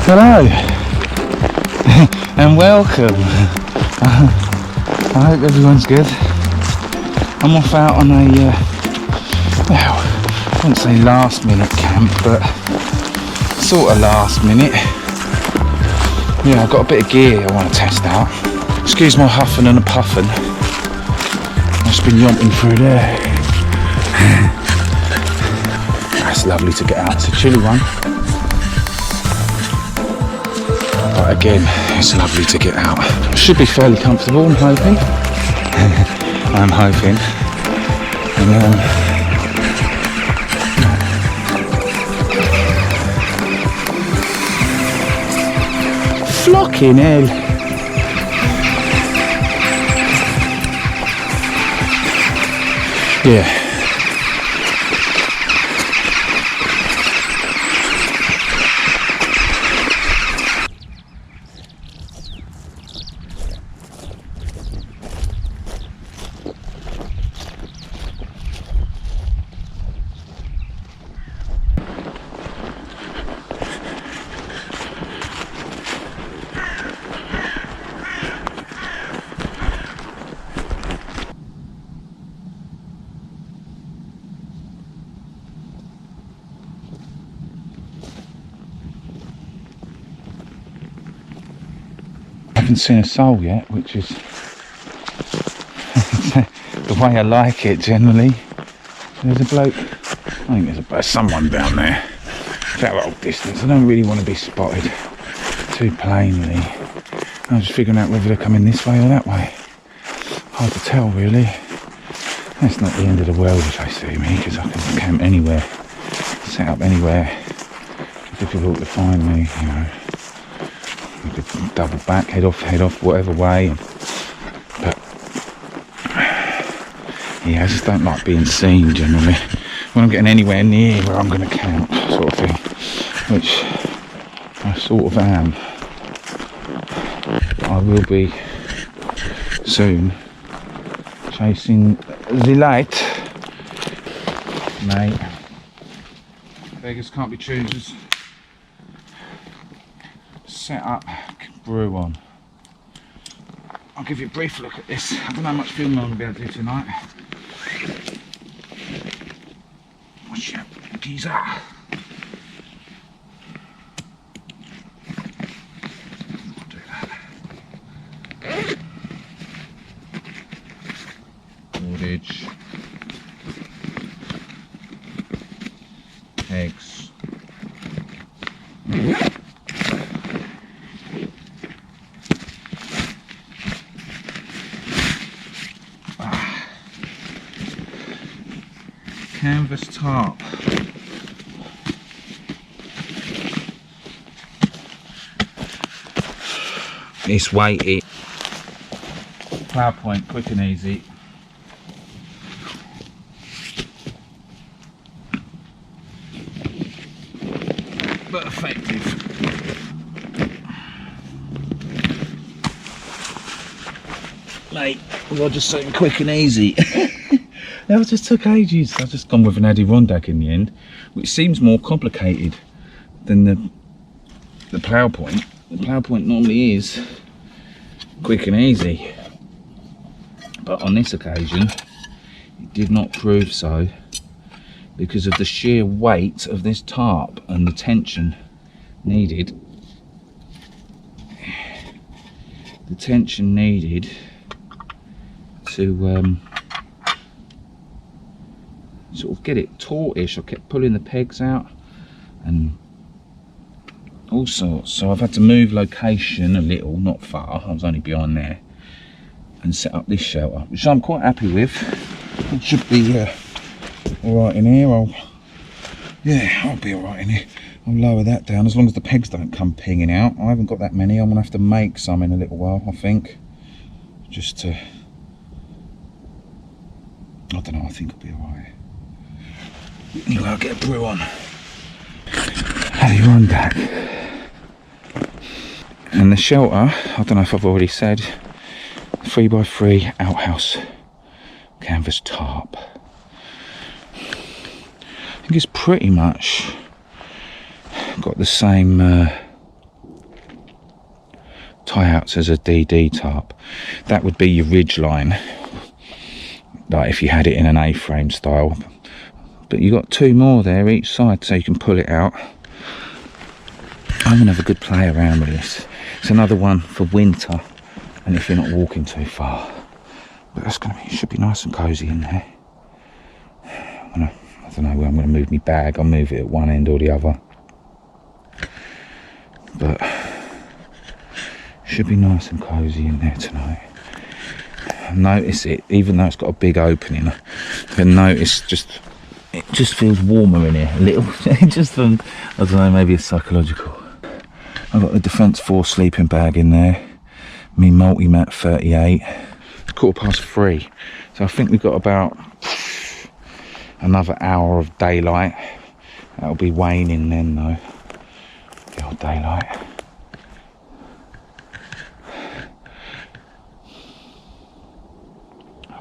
Hello and welcome. I hope everyone's good. I'm off out on a, well, I wouldn't say last minute camp, but sort of last minute. Yeah, I've got a bit of gear I want to test out. Excuse my huffing and a puffing. I've just been yomping through there. That's lovely to get out. It's a chilly one. But again, it's lovely to get out. It should be fairly comfortable, I'm hoping. I'm hoping. And, flocking hell. Yeah. I haven't seen a soul yet, which is the way I like it generally. There's a bloke, I think there's someone down there. That old distance, I don't really want to be spotted too plainly. I'm just figuring out whether they're coming this way or that way. Hard to tell really. That's not the end of the world if they see me, because I can camp anywhere, set up anywhere. It's difficult to find me, you know. You could double back, head off, whatever way. But yeah, I just don't like being seen generally. When I'm getting anywhere near where I'm going to camp, sort of thing, which I sort of am. But I will be soon chasing the light, mate. Beggars can't be choosers. Set up, brew on. I'll give you a brief look at this. I don't know how much filming I'm going to be able to do tonight. Watch out, geezer. I'll do that. Cordage. Eggs. Canvas tarp. It's weighty. PowerPoint, quick and easy. But effective. Mate, well, just saying quick and easy. That just took ages. I've just gone with an Adirondack in the end, which seems more complicated than the plough point. The plough point normally is quick and easy, but on this occasion it did not prove so because of the sheer weight of this tarp and the tension needed. The tension needed to sort of get it tautish. I kept pulling the pegs out and all sorts, so I've had to move location a little, not far, I was only behind there, and set up this shelter, which I'm quite happy with. It should be alright in here. I'll be alright in here. I'll lower that down as long as the pegs don't come pinging out. I haven't got that many. I'm gonna have to make some in a little while, I think, just to, I don't know, I think I'll be alright. Anyway, I'll get a brew on. Adirondack. And the shelter, I don't know if I've already said, 3x3 Outhaus Canvas tarp. I think it's pretty much got the same tie outs as a DD tarp. That would be your ridge line, like if you had it in an A-frame style. But you got 2 more there each side, so you can pull it out. I'm gonna have a good play around with this. It's another one for winter, and if you're not walking too far. But that's gonna be, should be nice and cozy in there. I don't know where I'm gonna move my bag. I'll move it at one end or the other. But should be nice and cozy in there tonight. Notice it, even though it's got a big opening, I can notice it just feels warmer in here a little. It just, I don't know, maybe it's psychological. I've got the Defence Force sleeping bag in there, me multi-mat 38. It's 3:15, so I think we've got about another hour of daylight. That'll be waning then though, the old daylight.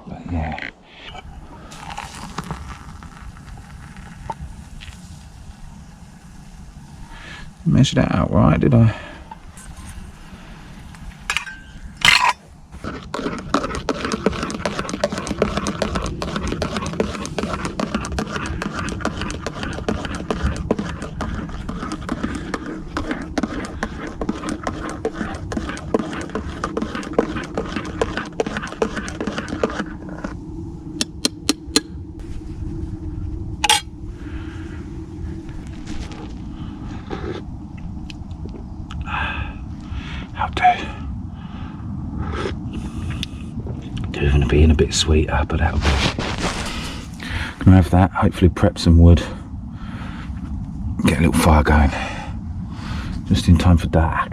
But yeah. Measured that out right, did I? They're going to be in a bit sweeter, but that'll be. Gonna have that, hopefully prep some wood, get a little fire going, just in time for dark.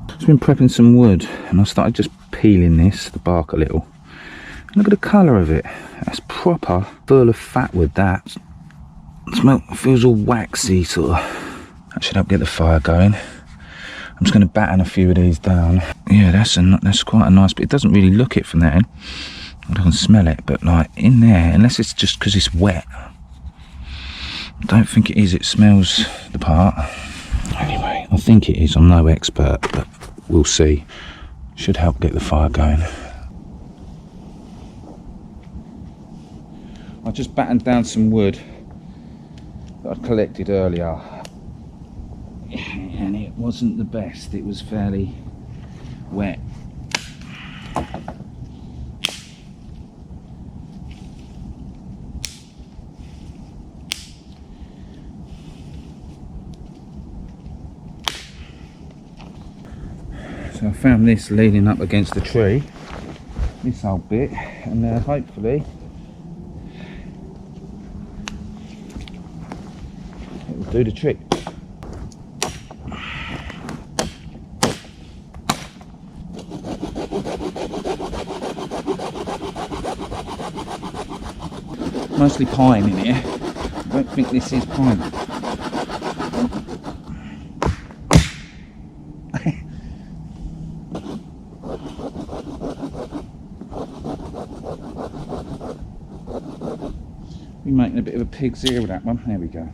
Just been prepping some wood, and I started just peeling the bark a little. And look at the colour of it. That's proper, full of fat wood. That feels all waxy, sort of. That should help get the fire going. I'm just going to batten a few of these down. Yeah, that's quite a nice, but it doesn't really look it from there. I can smell it, but like in there, unless it's just because it's wet, I don't think it is. It smells the part. Anyway, I think it is. I'm no expert, but we'll see. Should help get the fire going. I just battened down some wood that I'd collected earlier. And it wasn't the best, it was fairly wet. So I found this leaning up against the tree, this old bit, and hopefully it will do the trick. Mostly pine in here. I don't think this is pine. We're making a bit of a pig's ear with that one. There we go.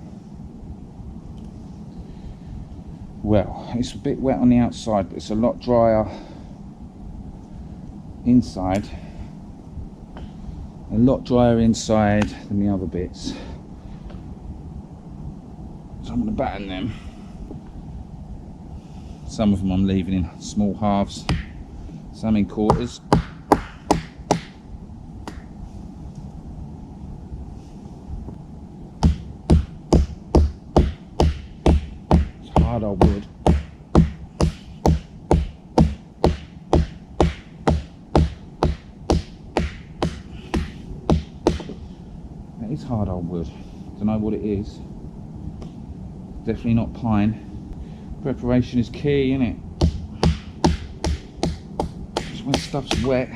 Well, it's a bit wet on the outside, but it's a lot drier inside. A lot drier inside than the other bits, so I'm going to batten them. Some of them I'm leaving in small halves, some in quarters. It's hard old wood. It's hard old wood. Don't know what it is. Definitely not pine. Preparation is key, isn't it? Just when stuff's wet.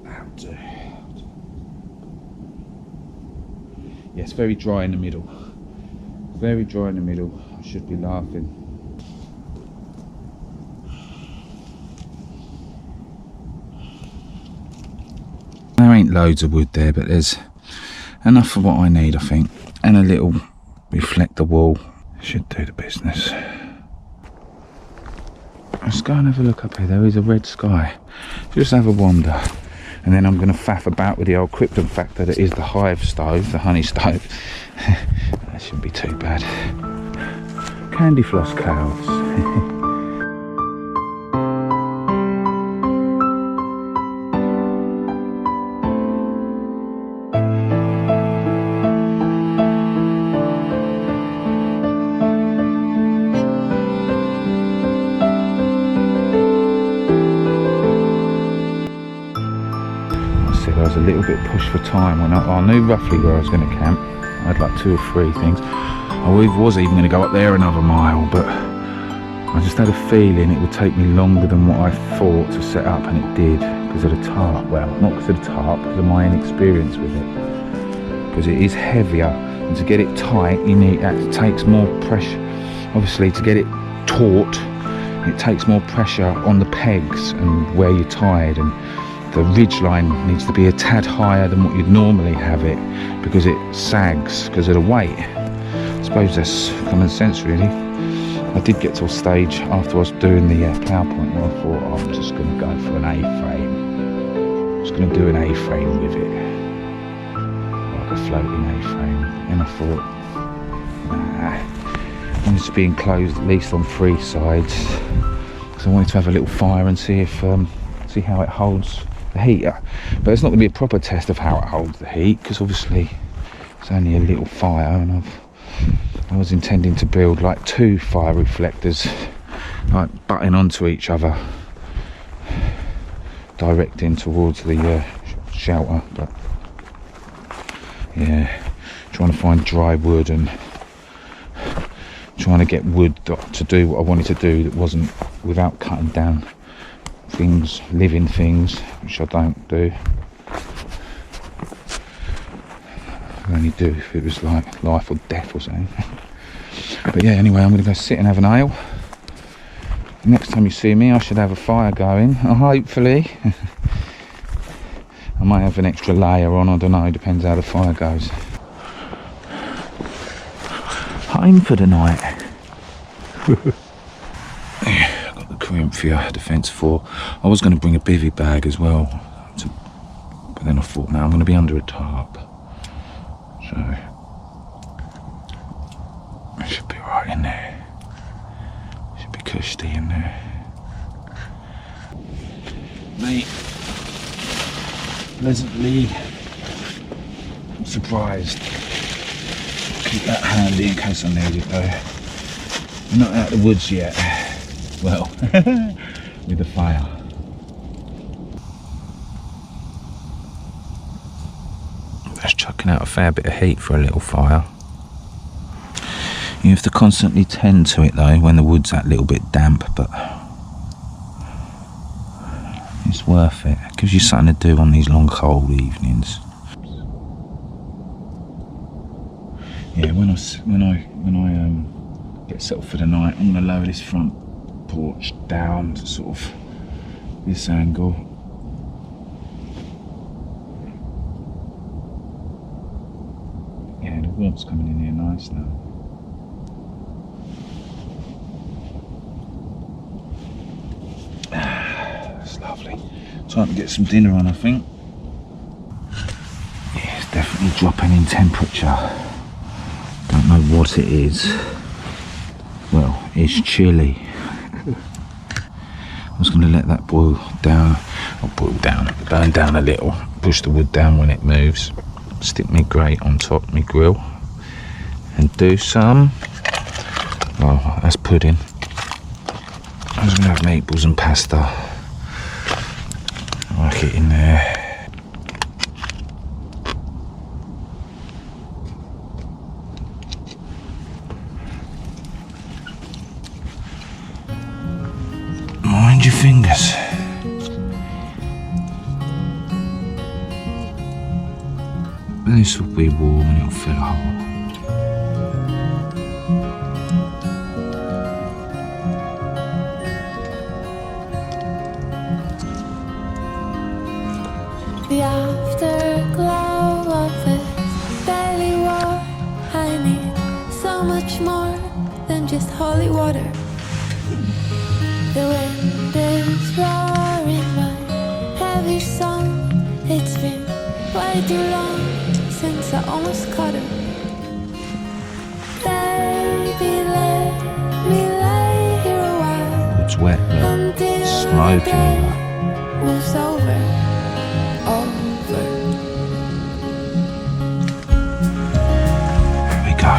That'll do. Yeah, it's very dry in the middle. Very dry in the middle. I should be laughing. There ain't loads of wood there, but there's enough for what I need, I think, and a little reflector wall should do the business. let's go and have a look up here. There is a red sky. Just have a wander. And then I'm going to faff about with the old Krypton factor that is the hive stove, the honey stove. That shouldn't be too bad. Candy floss clouds. I was a little bit pushed for time when I knew roughly where I was going to camp. I had like 2 or 3 things. I was even going to go up there another mile, but I just had a feeling it would take me longer than what I thought to set up, and it did because of the tarp. Well, not because of the tarp, because of my inexperience with it. Because it is heavier, and to get it tight, it takes more pressure. Obviously, to get it taut, it takes more pressure on the pegs and where you're tied, and the ridge line needs to be a tad higher than what you'd normally have it because it sags because of the weight. I suppose that's common sense really. I did get to a stage after I was doing the plough point where I thought I'm just going to go for an A-frame. I'm just going to do an A-frame with it. Like a floating A-frame. And I thought, nah, I wanted to be enclosed at least on 3 sides. Because I wanted to have a little fire and see how it holds the heat. But it's not going to be a proper test of how it holds the heat because obviously it's only a little fire, and I was intending to build like 2 fire reflectors like butting onto each other, directing towards the shelter. But yeah, trying to find dry wood and trying to get wood to do what I wanted to do that wasn't without cutting down things, living things, which I don't do. I only do if it was like life or death or something. But yeah, anyway, I'm going to go sit and have an ale. Next time you see me, I should have a fire going, hopefully. I might have an extra layer on, I don't know, depends how the fire goes. Home for the night. Corinthia Defence 4. I was going to bring a bivvy bag as well, but then I thought, no, I'm going to be under a tarp, so it should be right in there. Should be cushy in there. Mate, pleasantly surprised. Keep that handy in case I need it though. Not out of the woods yet. Well, with the fire. That's chucking out a fair bit of heat for a little fire. You have to constantly tend to it though when the wood's that little bit damp, but it's worth it. It gives you something to do on these long cold evenings. Yeah, when I get settled for the night, I'm gonna lower this front porch down to sort of this angle. Yeah, the warmth's coming in here nice now. That's lovely. Time to get some dinner on, I think. Yeah, it's definitely dropping in temperature. Don't know what it is. Well, it's chilly. I was going to let that boil down, or burn down a little, push the wood down when it moves, stick my grate on top of my grill, and do some, oh, that's pudding. I was going to have meatballs and pasta, like it in there. Mind your fingers. This will be warm and it'll fill a hole. The afterglow of this daily war. I need so much more than just holy water. The wind is roaring my heavy song. It's been way too long since I almost caught him. Baby, let me lay here a while. It's wet, look. Until Smoking the over. day moves over. There we go.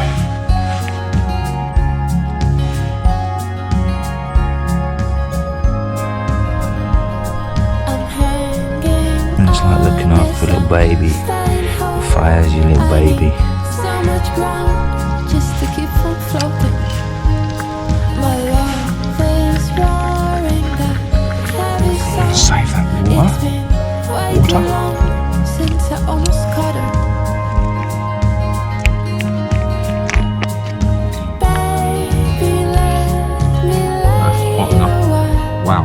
I'm hanging. And it's like looking after a little baby. Fires your little baby. So much ground just to keep from floating. My love is roaring that heavy song. Save that It's water. been way too Water. long since I almost caught her. Baby, let me lay hot here enough. a while Wow.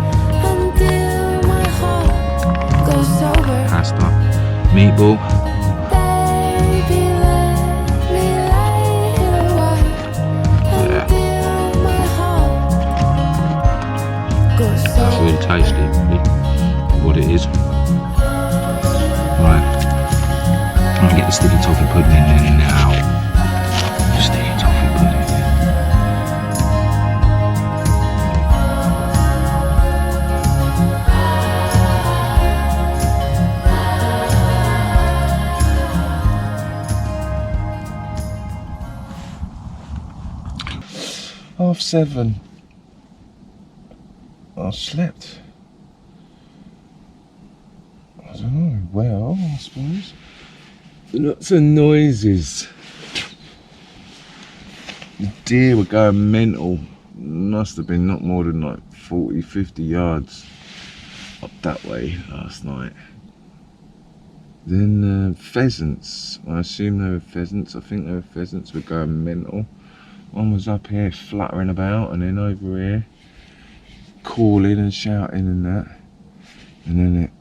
until my heart goes sober. Pasta. Meatball. Baby, let me lay here a while until my heart goes That's sober. really tasty, really. What it is. Right. I'm gonna get the sticky toffee pudding in there now. Sticky toffee pudding. Half 7. I slept. I don't know, well, I suppose. Lots of noises. The deer were going mental. Must have been not more than like 40, 50 yards up that way last night. Then pheasants. I assume they were pheasants. I think they were pheasants were going mental. One was up here fluttering about, and then over here calling and shouting and that. And then it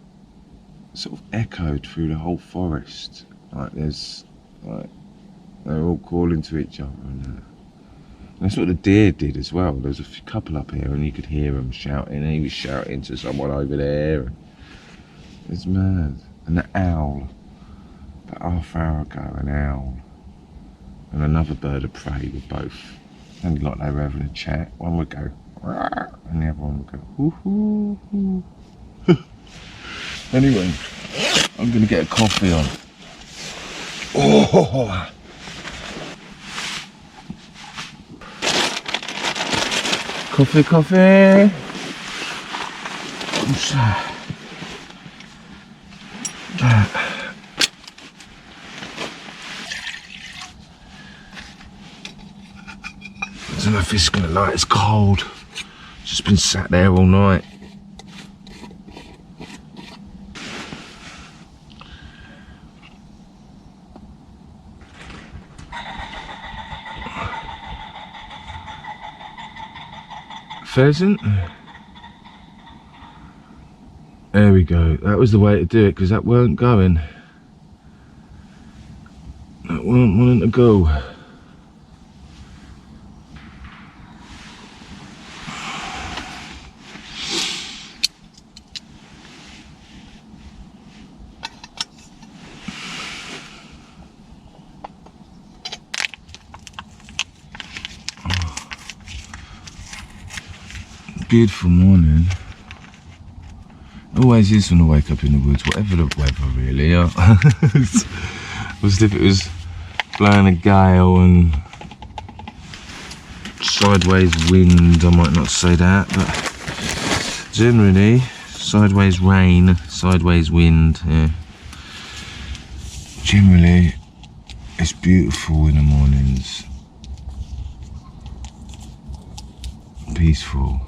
sort of echoed through the whole forest. Like there's, like, they're all calling to each other and that. And that's what the deer did as well. There was a couple up here and you could hear them shouting, and he was shouting to someone over there. It's mad. And the owl, about half hour ago, an owl and another bird of prey were both, sounded like they were having a chat. One would go, "Rah," and the other one would go, hoo hoo hoo. Anyway, I'm gonna get a coffee on. Oh, coffee, coffee. What's that? I don't know if it's gonna light. It's cold. Just been sat there all night. Pheasant. There we go. That was the way to do it, because that weren't going. That weren't wanting to go. Beautiful morning. Always is when I wake up in the woods, whatever the weather really. As if it was blowing a gale and sideways wind, I might not say that, but generally sideways rain, sideways wind, yeah. Generally it's beautiful in the mornings, peaceful.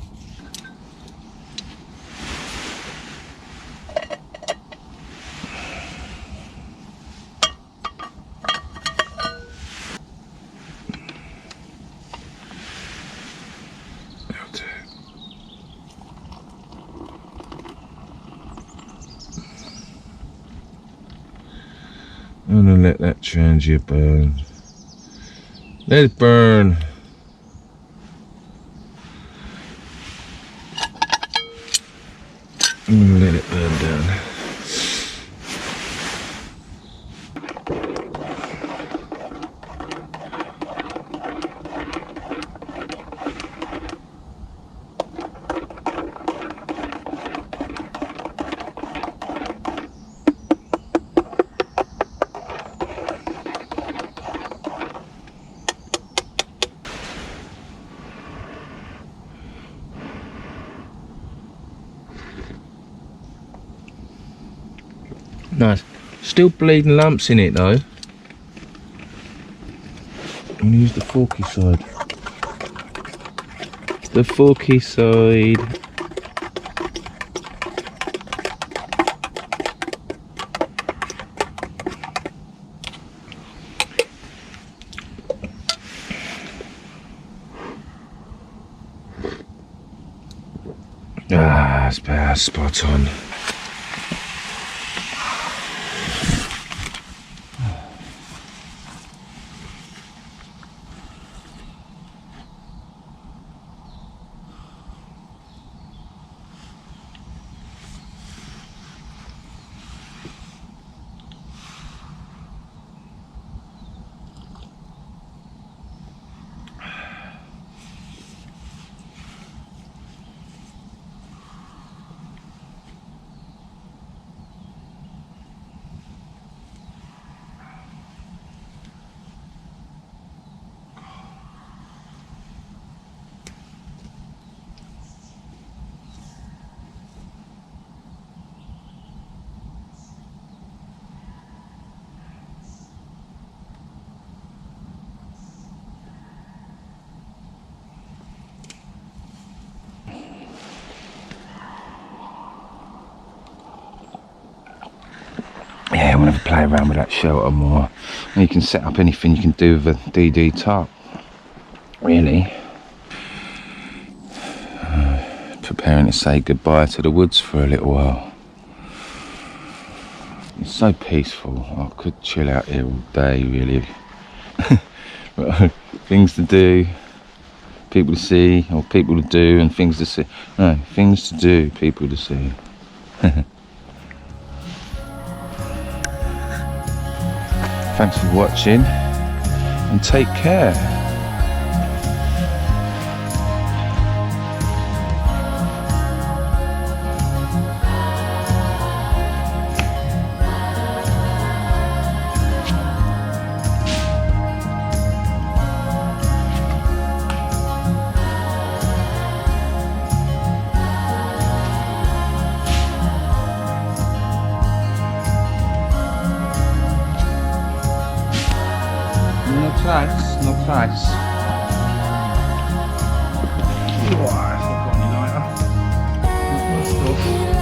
I'm gonna let that trangia burn. Let it burn. Nice. Still bleeding lumps in it though. I'm gonna use the forky side. The forky side. Ah, it's about spot on. Yeah, I want to play around with that shelter more. And you can set up anything you can do with a DD tarp, really. Preparing to say goodbye to the woods for a little while. It's so peaceful. I could chill out here all day, really. Things to do, people to see, or people to do, and things to see. No, things to do, people to see. Thanks for watching, and take care. No price. Oh, it's not got any lighter.